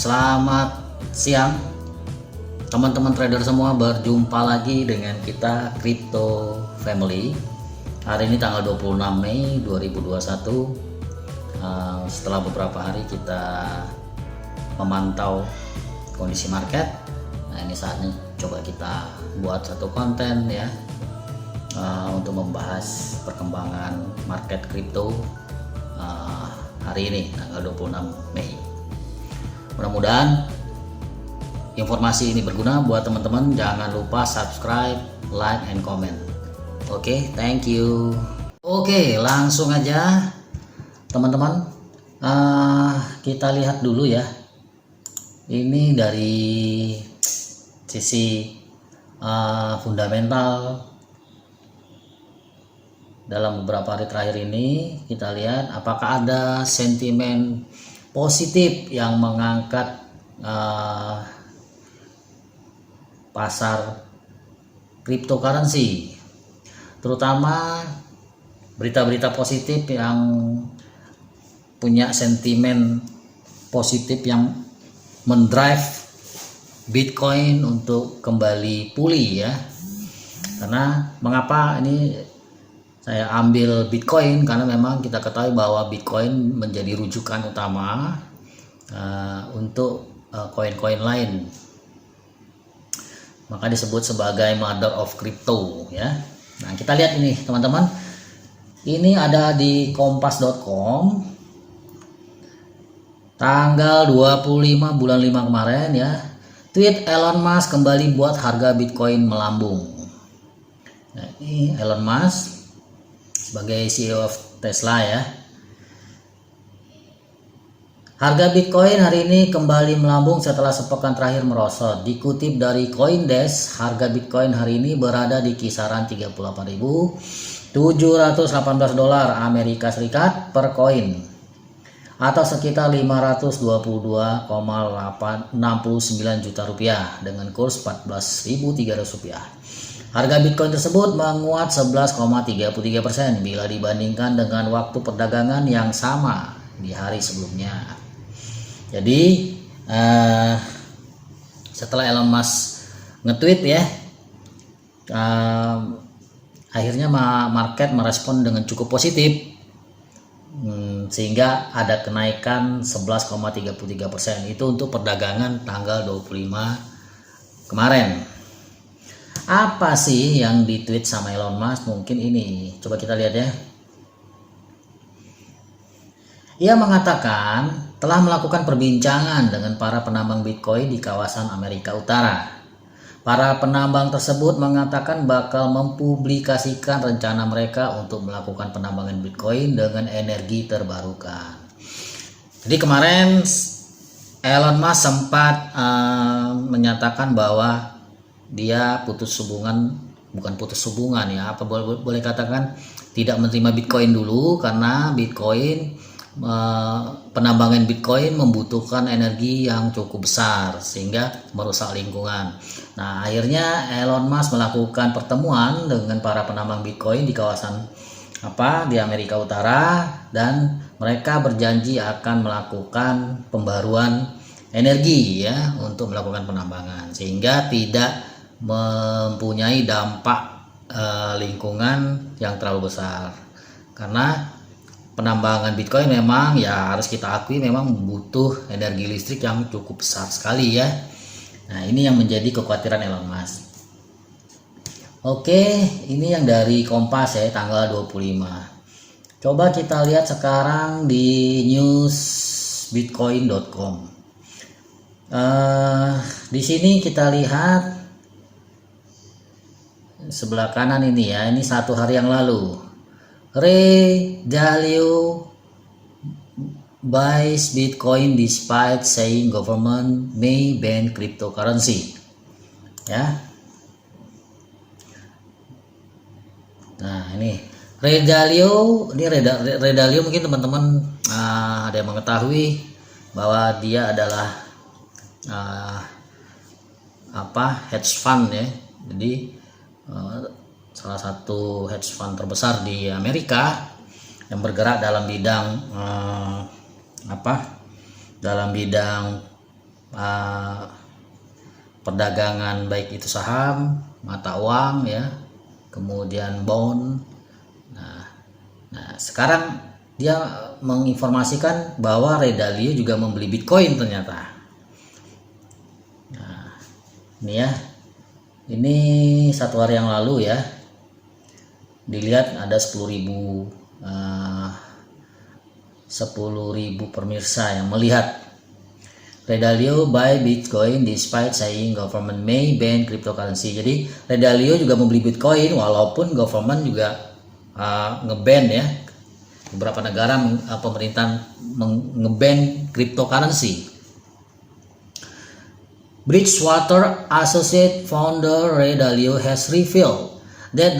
Selamat siang teman-teman trader semua, berjumpa lagi dengan kita Crypto Family. Hari ini tanggal 26 Mei 2021. Setelah beberapa hari kita memantau kondisi market, nah ini saatnya coba kita buat satu konten ya, untuk membahas perkembangan market kripto hari ini tanggal 26 Mei. Mudah-mudahan informasi ini berguna buat teman-teman. Jangan lupa subscribe, like, and comment. Oke, thank you. Oke, langsung aja teman-teman. Kita lihat dulu ya. Ini dari sisi fundamental dalam beberapa hari terakhir ini. Kita lihat apakah ada sentimen positif yang mengangkat pasar cryptocurrency, terutama berita-berita positif yang punya sentimen positif yang mendrive Bitcoin untuk kembali pulih ya. Karena mengapa ini saya ambil Bitcoin, karena memang kita ketahui bahwa Bitcoin menjadi rujukan utama untuk koin-koin lain. Maka disebut sebagai mother of crypto ya. Nah, kita lihat ini teman-teman. Ini ada di kompas.com tanggal 25 bulan 5 kemarin ya. Tweet Elon Musk kembali buat harga Bitcoin melambung. Nah, ini Elon Musk sebagai CEO of Tesla ya. Harga Bitcoin hari ini kembali melambung setelah sepekan terakhir merosot. Dikutip dari CoinDesk, harga Bitcoin hari ini berada di kisaran 38.718 dolar Amerika Serikat per koin, atau sekitar 522,69 juta rupiah dengan kurs 14.300 rupiah. Harga Bitcoin tersebut menguat 11,33% bila dibandingkan dengan waktu perdagangan yang sama di hari sebelumnya. Jadi setelah Elon Musk nge-tweet ya, akhirnya market merespon dengan cukup positif, sehingga ada kenaikan 11,33%. Itu untuk perdagangan tanggal 25 kemarin. Apa sih yang ditweet sama Elon Musk? Mungkin ini, coba kita lihat ya. Ia mengatakan telah melakukan perbincangan dengan para penambang Bitcoin di kawasan Amerika Utara. Para penambang tersebut mengatakan bakal mempublikasikan rencana mereka untuk melakukan penambangan Bitcoin dengan energi terbarukan. Jadi kemarin Elon Musk sempat menyatakan bahwa dia putus hubungan, bukan putus hubungan ya, apa boleh katakan tidak menerima Bitcoin dulu, karena Bitcoin, penambangan Bitcoin membutuhkan energi yang cukup besar sehingga merusak lingkungan. Nah, akhirnya Elon Musk melakukan pertemuan dengan para penambang Bitcoin di kawasan di Amerika Utara, dan mereka berjanji akan melakukan pembaruan energi ya untuk melakukan penambangan sehingga tidak mempunyai dampak lingkungan yang terlalu besar. Karena penambangan Bitcoin memang ya harus kita akui memang butuh energi listrik yang cukup besar sekali ya. Nah, ini yang menjadi kekhawatiran Elon Musk. Oke, ini yang dari Kompas ya tanggal 25. Coba kita lihat sekarang di newsbitcoin.com. Di sini kita lihat sebelah kanan ini ya, ini satu hari yang lalu. Ray Dalio buys Bitcoin despite saying government may ban cryptocurrency. Ya. Nah, ini Ray Dalio, mungkin teman-teman ada yang mengetahui bahwa dia adalah hedge fund ya. Jadi salah satu hedge fund terbesar di Amerika yang bergerak dalam bidang dalam bidang perdagangan, baik itu saham, mata uang ya, kemudian bond. Nah, sekarang dia menginformasikan bahwa Ray Dalio juga membeli Bitcoin ternyata. Nah, ini ya, ini 1 hari yang lalu ya, dilihat ada 10.000 pemirsa yang melihat Ray Dalio buy Bitcoin despite saying government may ban cryptocurrency. Jadi Ray Dalio juga membeli Bitcoin walaupun government juga ngeban ya, beberapa negara pemerintahan ngeban cryptocurrency. Bridgewater Associates founder Ray Dalio has revealed that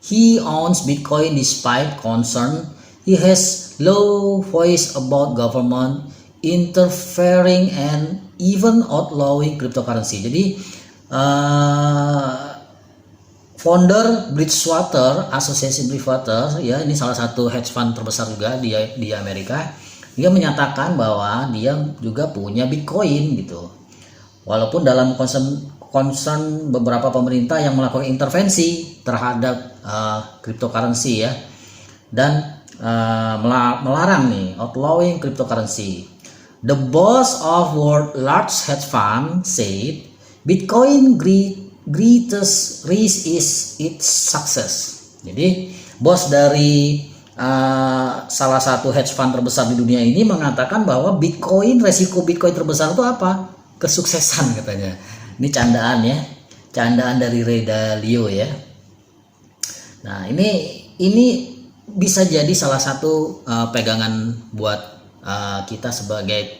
he owns Bitcoin despite concern he has low voice about government interfering and even outlawing cryptocurrency. Jadi founder Bridgewater, Association Bridgewater ya, ini salah satu hedge fund terbesar juga di Amerika. Dia menyatakan bahwa dia juga punya Bitcoin gitu. Walaupun dalam concern beberapa pemerintah yang melakukan intervensi terhadap cryptocurrency ya, dan melarang nih, outlawing cryptocurrency. The boss of world large hedge fund said Bitcoin greatest risk is its success. Jadi bos dari salah satu hedge fund terbesar di dunia ini mengatakan bahwa resiko Bitcoin terbesar itu apa? Kesuksesan katanya. Ini candaan ya, candaan dari Ray Dalio ya. Nah ini bisa jadi salah satu pegangan buat kita sebagai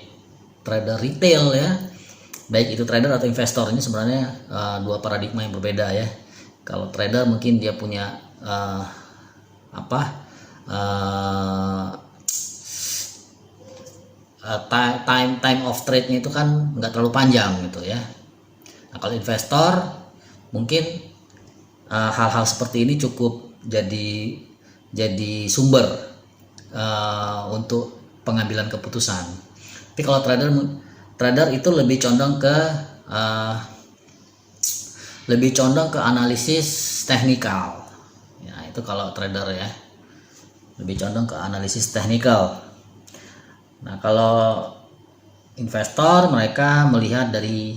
trader retail ya, baik itu trader atau investor. Ini sebenarnya dua paradigma yang berbeda ya. Kalau trader mungkin dia punya time of trade-nya itu kan nggak terlalu panjang gitu ya. Nah, kalau investor mungkin hal-hal seperti ini cukup jadi sumber untuk pengambilan keputusan. Tapi kalau trader itu lebih condong ke analisis teknikal. Ya, itu kalau trader ya. Lebih condong ke analisis teknikal. Nah, kalau investor mereka melihat dari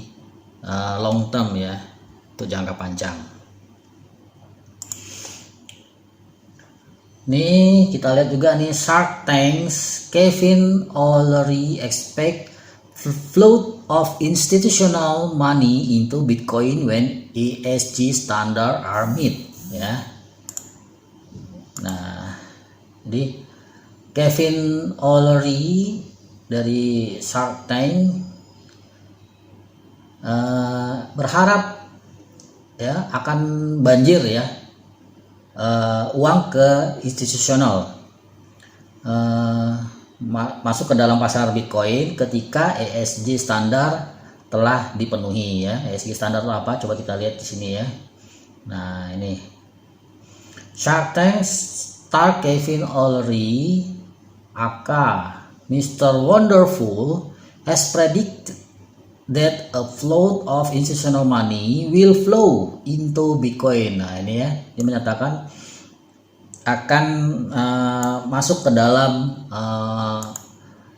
long term ya, untuk jangka panjang. Nih kita lihat juga nih, Shark Tank's Kevin O'Leary expect flow of institutional money into Bitcoin when ESG standard are met ya. Nah, jadi Kevin O'Leary dari Shark Tank berharap ya akan banjir ya uang ke institusional masuk ke dalam pasar Bitcoin ketika ESG standar telah dipenuhi ya. ESG standar itu apa? Coba kita lihat di sini ya. Nah, ini Shark Tank star Kevin O'Leary aka Mr. Wonderful has predicted that a flow of institutional money will flow into Bitcoin. Nah, ini ya, dia menyatakan akan masuk ke dalam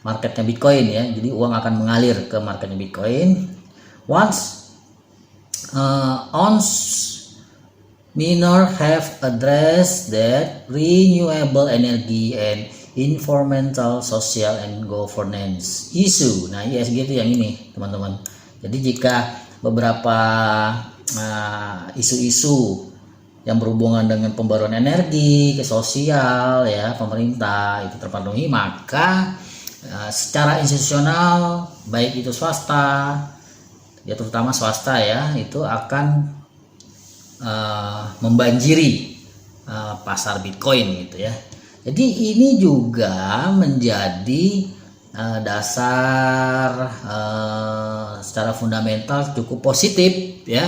marketnya Bitcoin ya. Jadi uang akan mengalir ke marketnya Bitcoin once miner have addressed that renewable energy and environmental, social, and governance issue. Nah, ESG itu yang ini, teman-teman. Jadi jika beberapa isu-isu yang berhubungan dengan pembaruan energi, ke sosial, ya, pemerintah itu terpenuhi, maka secara institusional, baik itu swasta, ya terutama swasta ya, itu akan membanjiri pasar Bitcoin gitu ya. Jadi ini juga menjadi dasar secara fundamental cukup positif ya,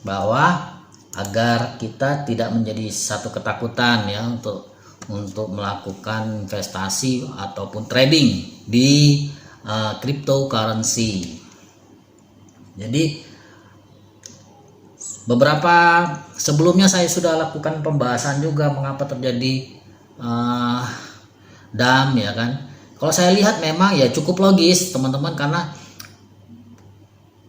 bahwa agar kita tidak menjadi satu ketakutan ya untuk melakukan investasi ataupun trading di cryptocurrency. Jadi beberapa sebelumnya saya sudah lakukan pembahasan juga mengapa terjadi dump ya kan. Kalau saya lihat memang ya cukup logis teman-teman, karena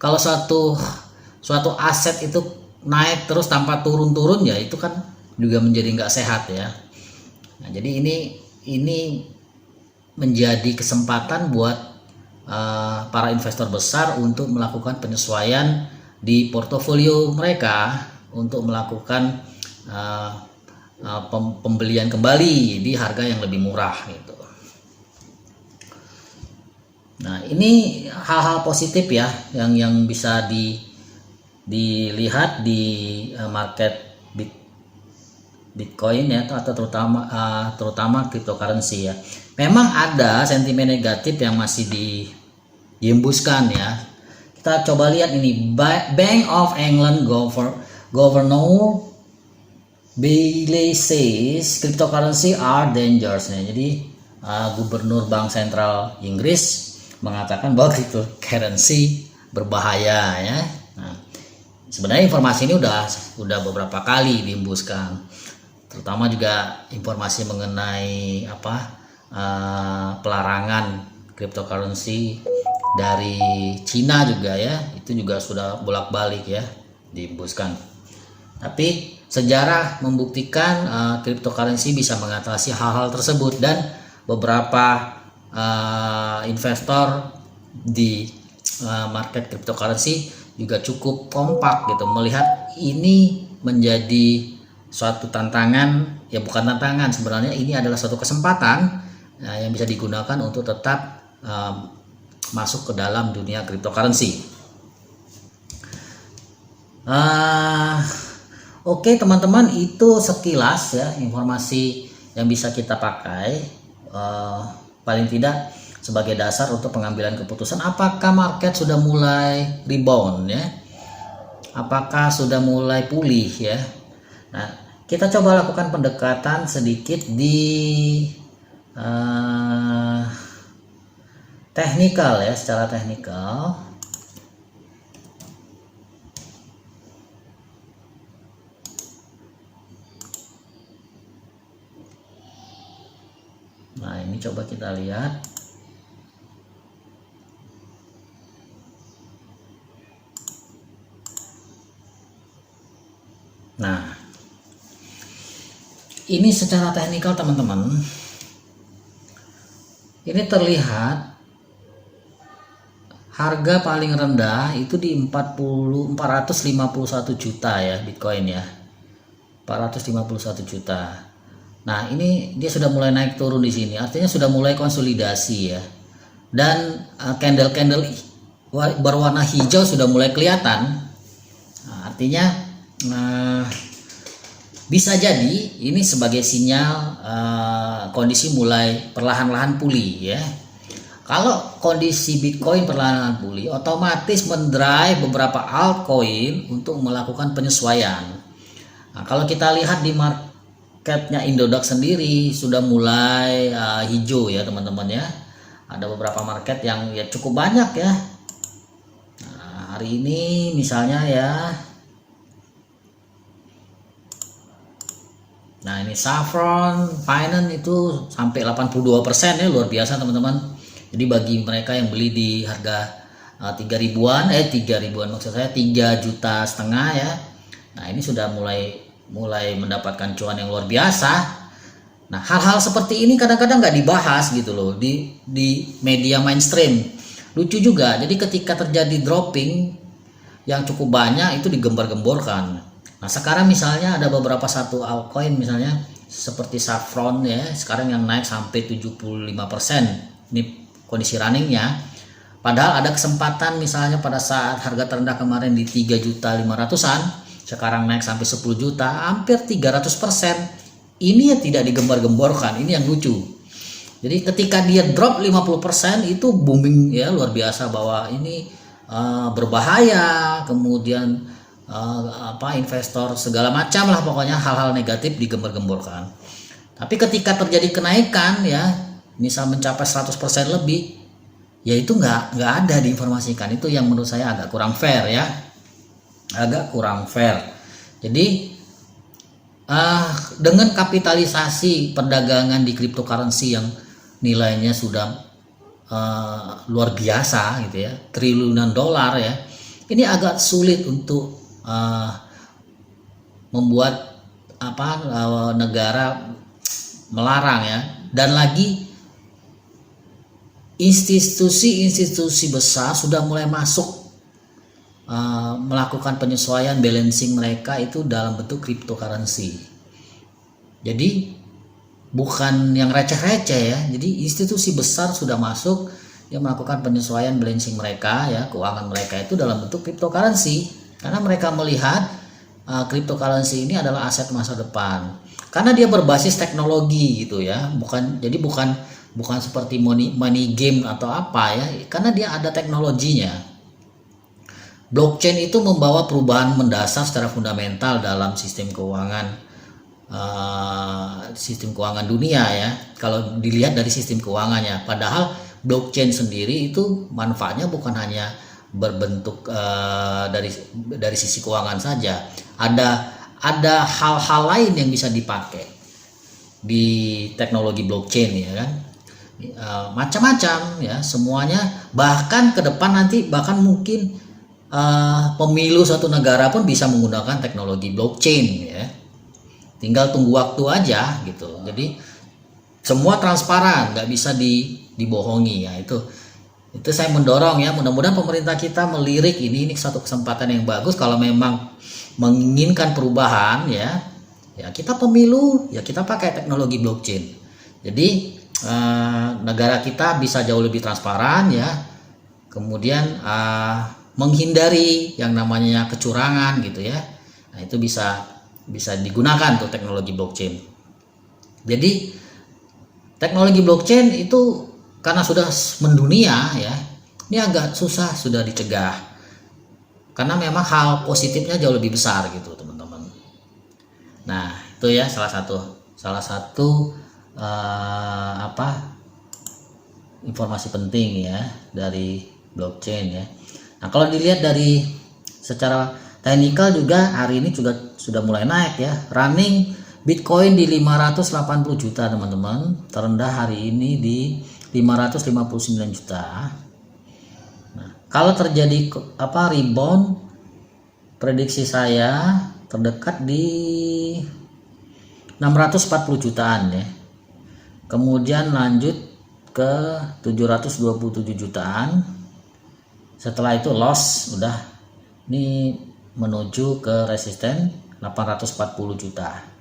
kalau suatu aset itu naik terus tanpa turun-turun ya itu kan juga menjadi nggak sehat ya. Nah, jadi ini menjadi kesempatan buat para investor besar untuk melakukan penyesuaian di portofolio mereka untuk melakukan pembelian kembali di harga yang lebih murah gitu. Nah, ini hal-hal positif ya yang bisa dilihat di market Bitcoin ya, atau terutama cryptocurrency ya. Memang ada sentimen negatif yang masih dihembuskan ya. Kita coba lihat ini, Bank of England Governor Bailey says cryptocurrency are dangerous. Nah, jadi Gubernur Bank Sentral Inggris mengatakan bahwa cryptocurrency berbahaya ya. Nah, sebenarnya informasi ini udah beberapa kali dihembuskan, terutama juga informasi mengenai pelarangan cryptocurrency dari Cina juga ya, itu juga sudah bolak-balik ya dihembuskan. Tapi sejarah membuktikan cryptocurrency bisa mengatasi hal-hal tersebut, dan beberapa investor di market cryptocurrency juga cukup kompak gitu melihat ini menjadi suatu tantangan, ya bukan tantangan sebenarnya, ini adalah suatu kesempatan yang bisa digunakan untuk tetap masuk ke dalam dunia cryptocurrency. Oke teman-teman, itu sekilas ya informasi yang bisa kita pakai paling tidak sebagai dasar untuk pengambilan keputusan apakah market sudah mulai rebound ya, apakah sudah mulai pulih ya. Nah, kita coba lakukan pendekatan sedikit di teknikal ya, secara teknikal. Nah, ini coba kita lihat. Nah, ini secara teknikal teman-teman, ini terlihat harga paling rendah itu di 451 juta ya Bitcoin ya, 451 juta. Nah, ini dia sudah mulai naik turun di sini, artinya sudah mulai konsolidasi ya, dan candle-candle berwarna hijau sudah mulai kelihatan. Nah, artinya bisa jadi ini sebagai sinyal kondisi mulai perlahan-lahan pulih ya. Kalau kondisi Bitcoin perlahan-lahan pulih, otomatis mendrive beberapa altcoin untuk melakukan penyesuaian. Nah, kalau kita lihat di marketnya Indodax sendiri sudah mulai hijau ya teman-teman ya. Ada beberapa market yang ya cukup banyak ya. Nah, hari ini misalnya ya. Nah, ini Saffron Finance itu sampai 82% ya, luar biasa teman-teman. Jadi bagi mereka yang beli di harga 3 ribuan maksud saya 3,5 juta ya. Nah, ini sudah mulai mendapatkan cuan yang luar biasa. Nah, hal-hal seperti ini kadang-kadang nggak dibahas gitu loh di media mainstream. Lucu juga, jadi ketika terjadi dropping yang cukup banyak itu digembar-gemborkan. Nah, sekarang misalnya ada beberapa satu altcoin misalnya seperti Saffron ya, sekarang yang naik sampai 75%. Ini kondisi runningnya. Padahal ada kesempatan misalnya pada saat harga terendah kemarin di 3.500.000-an, sekarang naik sampai 10 juta, hampir 300%. Ini ya tidak digembar-gemborkan, ini yang lucu. Jadi ketika dia drop 50% itu booming ya, luar biasa bahwa ini berbahaya, kemudian investor segala macam lah, pokoknya hal-hal negatif digembar-gemborkan. Tapi ketika terjadi kenaikan ya, misal mencapai 100% lebih, ya itu nggak ada diinformasikan. Itu yang menurut saya agak kurang fair ya, agak kurang fair. Jadi dengan kapitalisasi perdagangan di cryptocurrency yang nilainya sudah luar biasa gitu ya, triliunan dolar ya, ini agak sulit untuk membuat negara melarang ya. Dan lagi institusi-institusi besar sudah mulai masuk melakukan penyesuaian balancing mereka itu dalam bentuk cryptocurrency. Jadi bukan yang receh-receh ya. Jadi institusi besar sudah masuk yang melakukan penyesuaian balancing mereka ya, keuangan mereka itu dalam bentuk cryptocurrency, karena mereka melihat cryptocurrency ini adalah aset masa depan. Karena dia berbasis teknologi gitu ya. Bukan seperti money game atau apa ya, karena dia ada teknologinya. Blockchain itu membawa perubahan mendasar secara fundamental dalam sistem keuangan dunia ya. Kalau dilihat dari sistem keuangannya, padahal blockchain sendiri itu manfaatnya bukan hanya berbentuk dari sisi keuangan saja. Ada hal-hal lain yang bisa dipakai di teknologi blockchain ya kan. Macam-macam ya, semuanya. Bahkan ke depan nanti mungkin pemilu suatu negara pun bisa menggunakan teknologi blockchain ya. Tinggal tunggu waktu aja gitu. Jadi semua transparan, nggak bisa dibohongi ya. Itu saya mendorong ya, mudah-mudahan pemerintah kita melirik ini satu kesempatan yang bagus. Kalau memang menginginkan perubahan ya kita pemilu ya kita pakai teknologi blockchain. Jadi negara kita bisa jauh lebih transparan ya, kemudian menghindari yang namanya kecurangan gitu ya. Nah itu bisa digunakan tuh teknologi blockchain. Jadi teknologi blockchain itu karena sudah mendunia ya, ini agak susah sudah dicegah, karena memang hal positifnya jauh lebih besar gitu teman-teman. Nah itu ya salah satu informasi penting ya dari blockchain ya. Nah kalau dilihat dari secara teknikal juga hari ini juga sudah mulai naik ya. Running Bitcoin di 580 juta teman-teman, terendah hari ini di 559 juta. Nah, kalau terjadi rebound, prediksi saya terdekat di 640 jutaan ya. Kemudian lanjut ke 727 jutaan. Setelah itu loss udah ini menuju ke resisten 840 juta.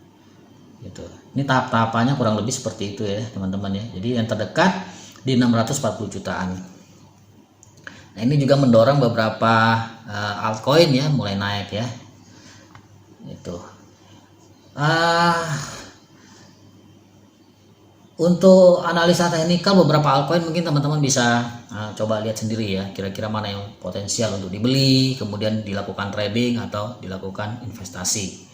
Gitu. Ini tahap-tahapannya kurang lebih seperti itu ya, teman-teman ya. Jadi yang terdekat di 640 jutaan. Nah, ini juga mendorong beberapa altcoin ya mulai naik ya. Itu. Untuk analisa teknikal beberapa altcoin mungkin teman-teman bisa coba lihat sendiri ya, kira-kira mana yang potensial untuk dibeli, kemudian dilakukan trading atau dilakukan investasi.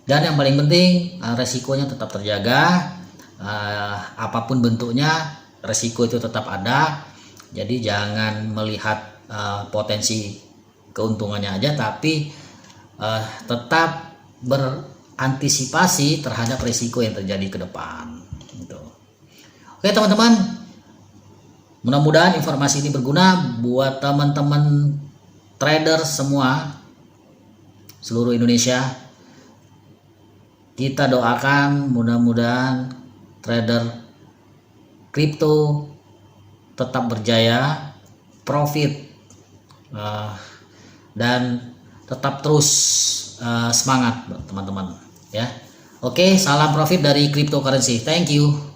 Dan yang paling penting resikonya tetap terjaga, apapun bentuknya resiko itu tetap ada. Jadi jangan melihat potensi keuntungannya aja, tapi tetap berantisipasi terhadap resiko yang terjadi ke depan. Gitu. Oke teman-teman, mudah-mudahan informasi ini berguna buat teman-teman trader semua seluruh Indonesia. Kita doakan mudah-mudahan trader kripto tetap berjaya, profit, dan tetap terus semangat teman-teman ya. Oke, salam profit dari cryptocurrency. Thank you.